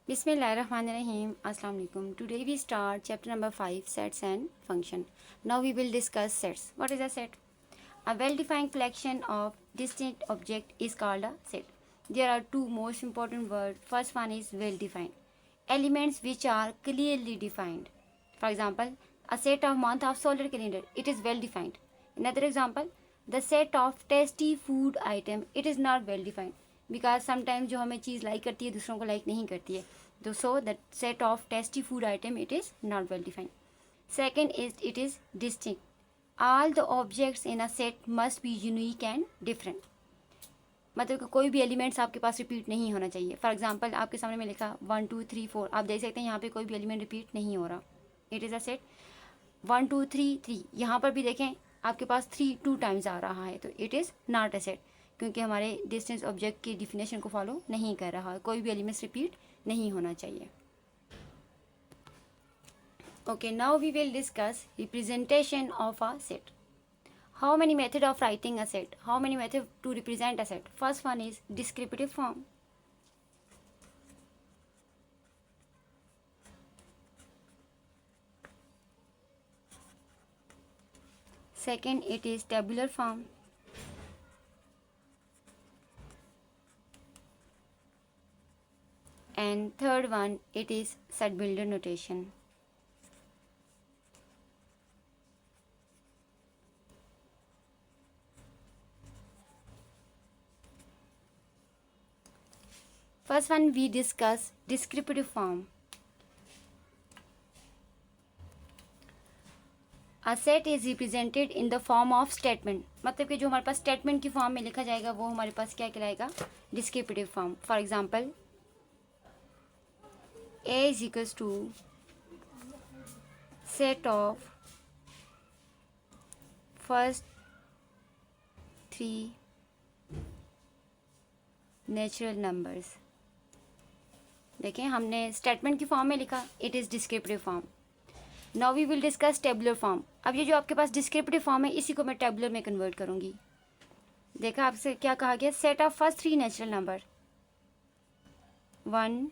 Bismillahirrahmanirrahim. Assalamu alaikum. Today we start chapter number 5, sets and function. Now we will discuss sets. What is a set? A well-defined collection of distinct objects is called a set. There are two most important words. First one is well-defined. Elements which are clearly defined. For example, a set of month of solar calendar. It is well-defined. Another example, the set of tasty food item. It is not well-defined. Because sometimes जो हमें चीज़ like करती है दूसरों को like नहीं करती है. तो so that set of tasty food item it is not well defined. Second is it is distinct. All the objects in a set must be unique and different. मतलब कि कोई भी एलिमेंट्स आपके पास रिपीट नहीं होना चाहिए. फॉर एग्जाम्पल आपके सामने में लिखा 1 2 3 4. आप देख सकते हैं यहाँ पे कोई भी एलिमेंट रिपीट नहीं हो रहा. It is a set. 1 2 3 3. यहाँ पर भी देखें आपके पास 3 2 टाइम्स आ रहा है. तो it is not a set, क्योंकि हमारे डिस्टेंस ऑब्जेक्ट की डिफिनेशन को फॉलो नहीं कर रहा है. कोई भी एलिमेंट्स रिपीट नहीं होना चाहिए. Okay, now we will discuss representation of a set. How many method of writing a set? How many method to represent a set? First one is descriptive form. Second, it is tabular form. And third one, it is set builder notation. First one, we discuss descriptive form. A set is represented in the form of statement. मतलब कि जो हमारे पास statement की form में लिखा जाएगा वो हमारे पास क्या कहलाएगा? Descriptive form. For example, A is equals to set of first 3 natural numbers. देखें हमने स्टेटमेंट की फॉर्म में लिखा, it is descriptive form. Now we will discuss tabular form. अब ये जो आपके पास डिस्क्रिप्टिव फॉर्म है इसी को मैं टेबुलर में कन्वर्ट करूँगी. देखा आपसे क्या कहा गया? Set of first 3 natural number 1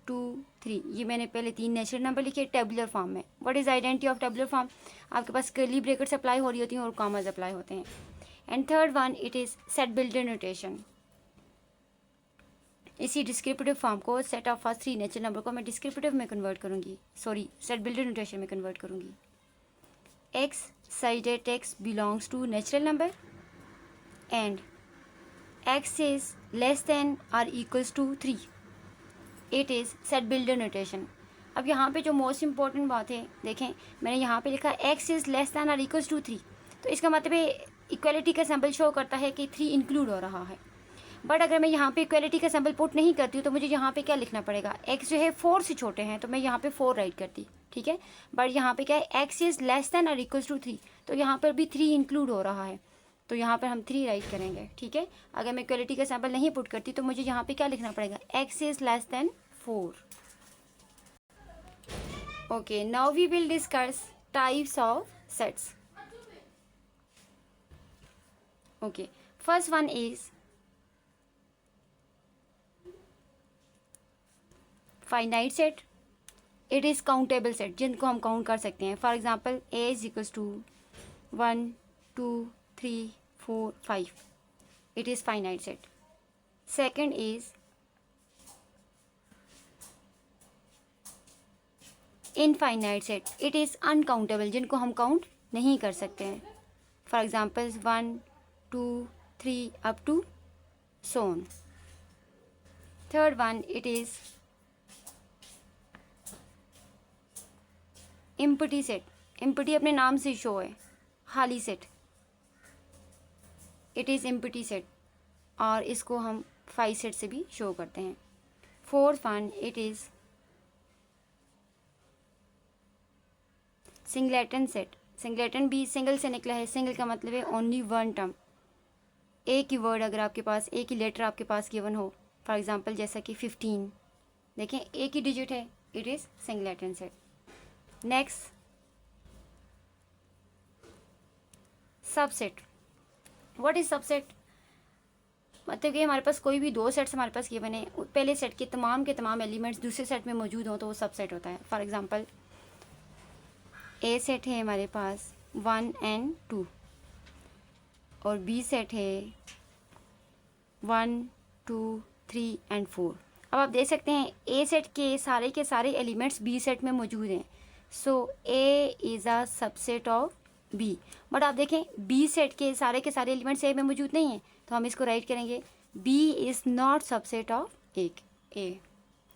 2 3. ये मैंने पहले 3 नेचुरल नंबर लिखे टेबुलर फॉर्म में. What is identity of tabular form? आपके पास कर्ली ब्रैकेट्स अप्लाई हो रही होती हैं और कॉमास अप्लाई होते हैं. And third one, it is set builder notation. इसी डिस्क्रिप्टिव फॉर्म को, set of first 3 natural number को मैं डिस्क्रिप्टिव में कन्वर्ट करूँगी, सॉरी सेट बिल्डर नोटेशन में कन्वर्ट करूँगी. X such that x belongs to natural number and x is less than और equals to 3. It is set builder notation. अब यहाँ पे जो मोस्ट इंपॉर्टेंट बात है, देखें मैंने यहाँ पे लिखा एक्स इज़ लेस देन और इक्वल्स टू 3. तो इसका मतलब है इक्वलिटी का सिंबल शो करता है कि 3 इंक्लूड हो रहा है. बट अगर मैं यहाँ पे इक्वलिटी का सिंबल पुट नहीं करती हूँ तो मुझे यहाँ पे क्या लिखना पड़ेगा? एक्स जो है 4 से छोटे हैं तो मैं यहाँ पे 4 राइट करती. ठीक है. बट यहाँ पे क्या है? एक्स इज़ लेस देन और इक्वल्स टू 3. तो यहाँ पर भी 3 इंक्लूड हो रहा है, तो यहाँ पर हम 3 राइट करेंगे. ठीक है. अगर मैं इक्वलिटी का सिंबल नहीं पुट करती तो मुझे यहाँ पे क्या लिखना पड़ेगा? X is less than 4. Okay, now we will discuss types of sets. Okay, first one is finite set. It is countable set, जिनको हम काउंट कर सकते हैं. For example, A is equals to 1 2 3 4 5. It is finite set. Second is infinite set. It is uncountable, जिनको हम count नहीं कर सकते हैं. For example 1 2 3 up to Son. Third one, it is empty set. Empty अपने नाम से शो है, खाली set. It is empty set और इसको हम 5 सेट से भी शो करते हैं. Fourth one, it is singleton set. Singleton भी सिंगल से निकला है. सिंगल का मतलब है ओनली वन टर्म, एक ही वर्ड अगर आपके पास, एक ही लेटर आपके पास गिवन हो. फॉर एग्जांपल जैसा कि 15, देखें एक ही डिजिट है. It is singleton set. Next, subset. What is subset? मतलब कि हमारे पास कोई भी दो सेट्स हमारे पास ये बने, पहले सेट के तमाम एलिमेंट्स दूसरे सेट में मौजूद हों तो वो सबसेट होता है। फॉर एग्जांपल ए सेट है हमारे पास 1 and 2 और बी सेट है 1 2 3 and 4। अब आप देख सकते हैं ए सेट के सारे एलिमेंट्स बी सेट में मौजूद हैं, so a is a subset of b. But आप देखें बी सेट के सारे एलिमेंट्स ए में मौजूद नहीं हैं, तो हम इसको राइट करेंगे B is not subset of A.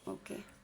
Okay.